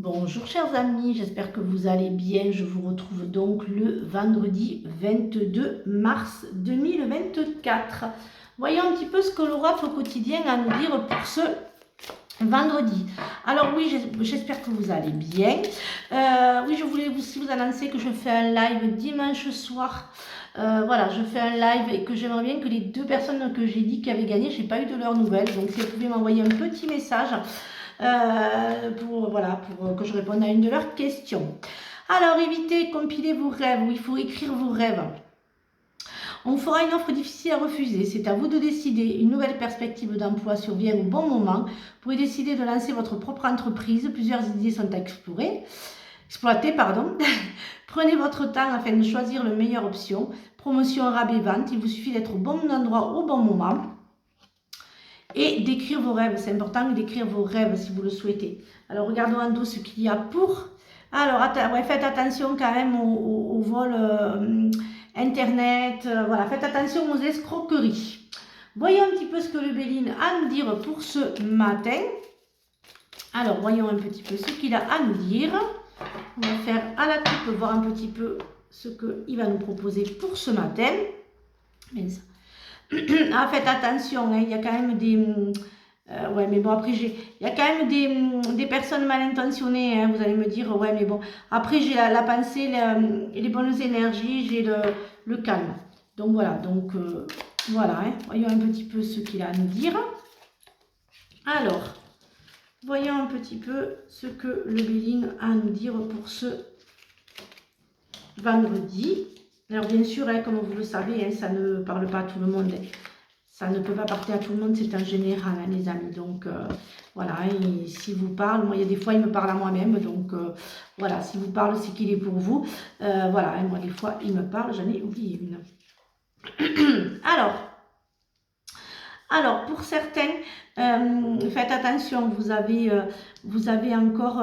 Bonjour chers amis, j'espère que vous allez bien. Je vous retrouve donc le vendredi 22 mars 2024. Voyons un petit peu ce que l'oracle quotidien a à nous dire pour ce vendredi. Alors oui, j'espère que vous allez bien. Oui, je voulais aussi vous annoncer que je fais un live dimanche soir. Voilà, je fais un live et que j'aimerais bien que les deux personnes que j'ai dit qui avaient gagné, je n'ai pas eu de leurs nouvelles. Donc si vous pouvez m'envoyer un petit message pour que je réponde à une de leurs questions. Alors, évitez, compilez vos rêves, où il faut écrire vos rêves. On fera une offre difficile à refuser. C'est à vous de décider. Une nouvelle perspective d'emploi survient au bon moment. Vous pouvez décider de lancer votre propre entreprise. Plusieurs idées sont à exploiter. Prenez votre temps afin de choisir la meilleure option. Promotion, rabais, vente. Il vous suffit d'être au bon endroit au bon moment. Et d'écrire vos rêves, c'est important d'écrire vos rêves si vous le souhaitez. Alors regardons en dos ce qu'il y a pour. Alors faites attention quand même au vol internet, voilà, faites attention aux escroqueries. Voyons un petit peu ce que le Béline a à nous dire pour ce matin. Alors voyons un petit peu ce qu'il a à nous dire. On va faire à la coupe, voir un petit peu ce qu'il va nous proposer pour ce matin. Ah, faites attention, hein, il y a quand même des... ouais, mais bon, après, il y a quand même des personnes mal intentionnées, hein, vous allez me dire, ouais, mais bon, après, j'ai la pensée, les bonnes énergies, j'ai le calme. Donc, voilà, voilà, hein, voyons un petit peu ce qu'il a à nous dire. Alors, voyons un petit peu ce que le Béline a à nous dire pour ce vendredi. Alors, bien sûr, hein, comme vous le savez, hein, ça ne parle pas à tout le monde. Ça ne peut pas partir à tout le monde, c'est en général, hein, les amis. Donc, voilà, hein, s'il vous parle, moi, il y a des fois, il me parle à moi-même. Donc, voilà, s'il vous parle, c'est qu'il est pour vous. Voilà, hein, moi, des fois, il me parle, j'en ai oublié une. Alors, pour certains, faites attention, vous avez encore,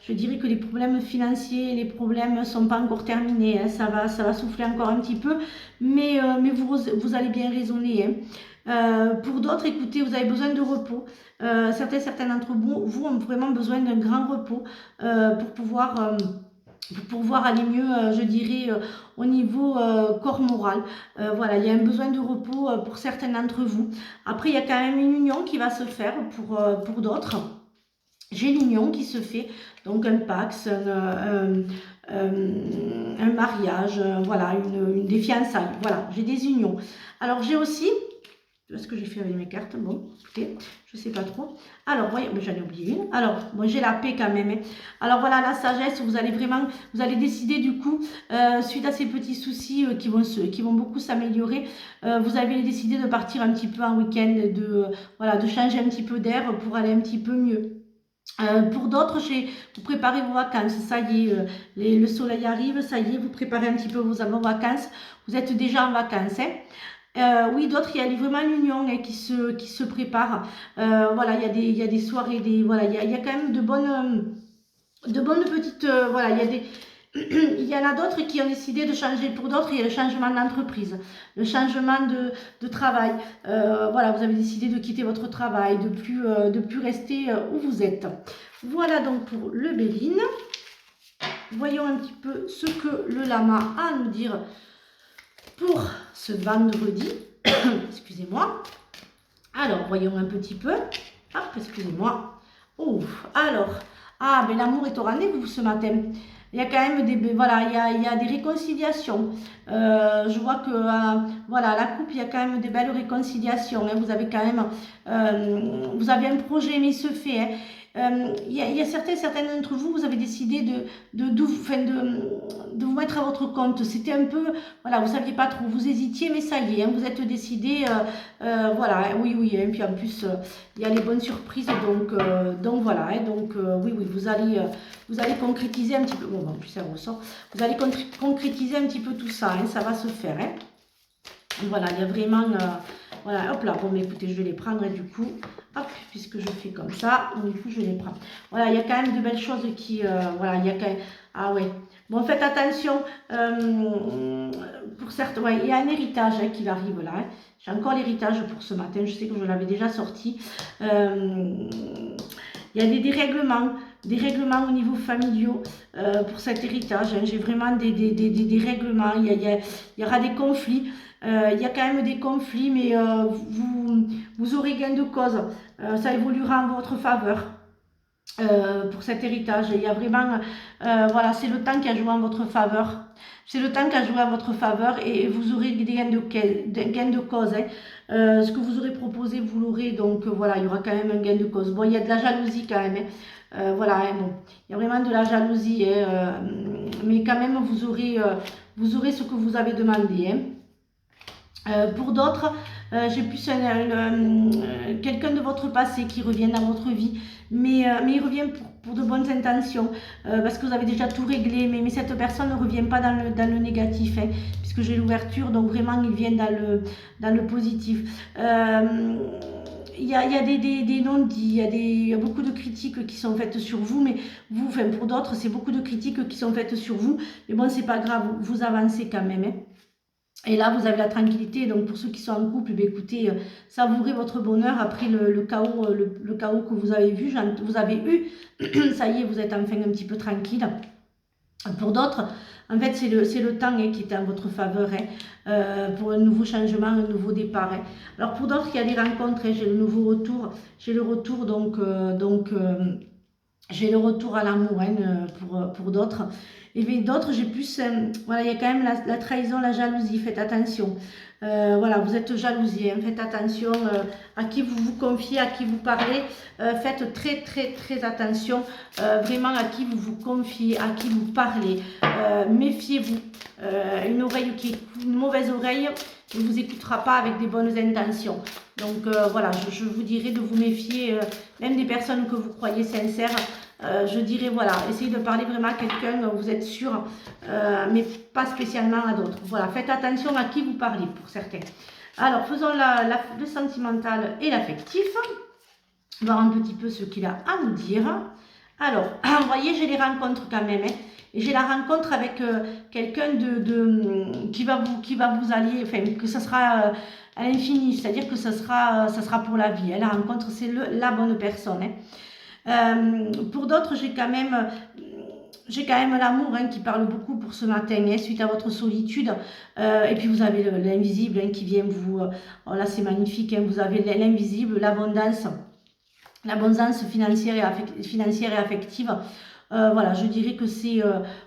je dirais que les problèmes financiers, les problèmes ne sont pas encore terminés, hein, ça va souffler encore un petit peu, mais vous allez bien raisonner. Hein. Pour d'autres, écoutez, vous avez besoin de repos. Certains d'entre vous ont vraiment besoin d'un grand repos pour pouvoir aller mieux, je dirais, au niveau corps moral. Voilà, il y a un besoin de repos pour certains d'entre vous. Après, il y a quand même une union qui va se faire pour d'autres. J'ai l'union qui se fait, donc un pax, un mariage, voilà, des fiançailles. Voilà, j'ai des unions. Alors, j'ai aussi... Ce que j'ai fait avec mes cartes, bon, écoutez, je sais pas trop. Alors, voyez, j'en ai oublié une. Alors, moi, j'ai la paix quand même. Hein. Alors, voilà, la sagesse, vous allez décider du coup, suite à ces petits soucis qui vont beaucoup s'améliorer, vous avez décidé de partir un petit peu en week-end, de changer un petit peu d'air pour aller un petit peu mieux. Pour d'autres, vous préparez vos vacances, ça y est, le soleil arrive, ça y est, vous préparez un petit peu vos vacances, vous êtes déjà en vacances. Hein. Oui, d'autres, il y a vraiment l'union hein, qui se prépare. Voilà, il y a des soirées, voilà, il y a quand même de bonnes petites... voilà, il y en a d'autres qui ont décidé de changer. Pour d'autres, il y a le changement d'entreprise, le changement de travail. Voilà, vous avez décidé de quitter votre travail, de plus rester où vous êtes. Voilà donc pour le Béline. Voyons un petit peu ce que le Lama a à nous dire pour ce vendredi. Excusez-moi. Alors, voyons un petit peu. Hop, excusez-moi. Ouf, alors, mais l'amour est au rendez-vous ce matin. Il y a quand même il y a des réconciliations. Je vois que, voilà, la coupe, il y a quand même des belles réconciliations. Hein. Vous avez quand même, vous avez un projet, mais il se fait. Hein. Il y a certains d'entre vous, vous avez décidé de vous mettre à votre compte. C'était un peu, voilà, vous ne saviez pas trop, vous hésitiez, mais ça y est, hein, vous êtes décidé, voilà, oui, hein, puis en plus, il y a les bonnes surprises, donc voilà, hein, oui, vous allez concrétiser un petit peu, bon, en plus ça ressort, vous allez concrétiser un petit peu tout ça, hein, ça va se faire, hein. Voilà, il y a vraiment, voilà, hop là, bon, mais écoutez, je vais les prendre, et du coup, hop, puisque je fais comme ça, donc, du coup, je les prends. Voilà, il y a quand même de belles choses qui, voilà, il y a quand même, ah ouais, bon, faites attention, pour certains, ouais, il y a un héritage hein, qui arrive là, hein. J'ai encore l'héritage pour ce matin, je sais que je l'avais déjà sorti, il y a des dérèglements, des règlements au niveau familiaux pour cet héritage. Hein. J'ai vraiment des règlements, il y aura des conflits. Il y a quand même des conflits, mais vous aurez gain de cause. Ça évoluera en votre faveur. Pour cet héritage, il y a vraiment, voilà, c'est le temps qui a joué en votre faveur. C'est le temps qui a joué en votre faveur et vous aurez des gains de cause. Hein. Ce que vous aurez proposé, vous l'aurez. Donc voilà, il y aura quand même un gain de cause. Bon, il y a de la jalousie quand même. Hein. Voilà, hein, bon, il y a vraiment de la jalousie, hein, mais quand même vous aurez ce que vous avez demandé. Hein. Pour d'autres, j'ai plus quelqu'un de votre passé qui revient dans votre vie, mais il revient pour de bonnes intentions, parce que vous avez déjà tout réglé, mais cette personne ne revient pas dans le négatif, hein, puisque j'ai l'ouverture, donc vraiment il vient dans le positif. Il y a des non-dits, il y a beaucoup de critiques qui sont faites sur vous, mais vous, enfin pour d'autres, c'est beaucoup de critiques qui sont faites sur vous, mais bon, c'est pas grave, vous avancez quand même. Hein. Et là, vous avez la tranquillité. Donc, pour ceux qui sont en couple, écoutez, savourez votre bonheur après le chaos que vous avez vu, vous avez eu. Ça y est, vous êtes enfin un petit peu tranquille. Pour d'autres, en fait, c'est le temps qui est en votre faveur, hein, pour un nouveau changement, un nouveau départ. Hein. Alors, pour d'autres, il y a des rencontres. Hein, j'ai le nouveau retour. J'ai le retour, j'ai le retour à l'amour, hein, pour d'autres. Et bien d'autres, j'ai plus, voilà, il y a quand même la trahison, la jalousie, faites attention. Voilà, vous êtes jalousie, hein, faites attention à qui vous vous confiez, à qui vous parlez. Faites très, très, très attention vraiment à qui vous vous confiez, à qui vous parlez. Méfiez-vous. Une mauvaise oreille ne vous écoutera pas avec des bonnes intentions. Donc voilà, je vous dirais de vous méfier, même des personnes que vous croyez sincères. Je dirais, voilà, essayez de parler vraiment à quelqu'un dont vous êtes sûr, mais pas spécialement à d'autres. Voilà, faites attention à qui vous parlez pour certains. Alors, faisons le sentimental et l'affectif. Voir un petit peu ce qu'il a à nous dire. Alors, vous voyez, j'ai les rencontres quand même. Hein, et j'ai la rencontre avec quelqu'un qui va vous allier, enfin, que ça sera à l'infini, c'est-à-dire que ça sera pour la vie. Hein, la rencontre, c'est la bonne personne. Hein. Pour d'autres, j'ai quand même l'amour, hein, qui parle beaucoup pour ce matin, hein, suite à votre solitude. Et puis vous avez l'invisible, hein, qui vient vous... oh là, c'est magnifique, hein, vous avez l'invisible, l'abondance financière et affective. Voilà, je dirais que c'est...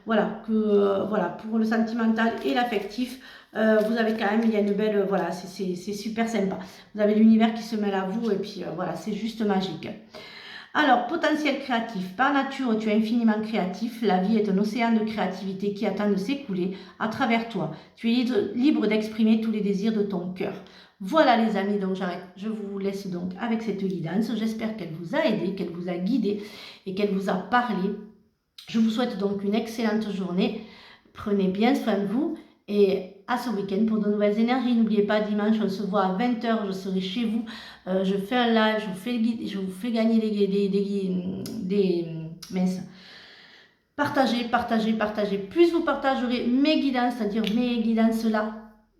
voilà, pour le sentimental et l'affectif, vous avez quand même, il y a une belle... voilà, c'est super sympa. Vous avez l'univers qui se mêle à vous, et puis voilà, c'est juste magique. Alors, potentiel créatif. Par nature, tu es infiniment créatif. La vie est un océan de créativité qui attend de s'écouler à travers toi. Tu es libre d'exprimer tous les désirs de ton cœur. Voilà les amis, donc je vous laisse donc avec cette guidance. J'espère qu'elle vous a aidé, qu'elle vous a guidé et qu'elle vous a parlé. Je vous souhaite donc une excellente journée. Prenez bien soin de vous et à ce week-end pour de nouvelles énergies. N'oubliez pas, dimanche, on se voit à 20 h, je serai chez vous. Je fais un live, je vous fais gagner des minces. Partagez, partagez, partagez. Plus vous partagerez mes guidances, c'est-à-dire mes guidances là,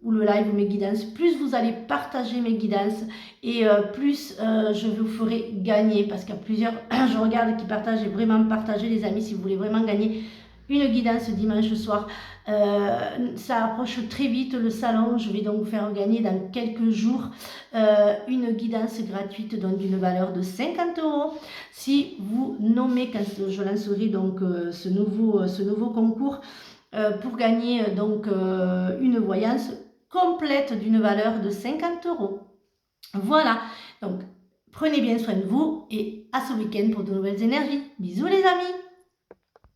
ou le live ou mes guidances, plus vous allez partager mes guidances et plus je vous ferai gagner, parce qu'il y a plusieurs, je regarde qui partagent, et vraiment partagez les amis si vous voulez vraiment gagner une guidance dimanche soir. Ça approche très vite le salon, je vais donc vous faire gagner dans quelques jours une guidance gratuite d'une valeur de 50 € si vous nommez, quand je lancerai donc ce nouveau concours pour gagner donc une voyance complète d'une valeur de 50 €. Voilà, donc prenez bien soin de vous et à ce week-end pour de nouvelles énergies. Bisous les amis!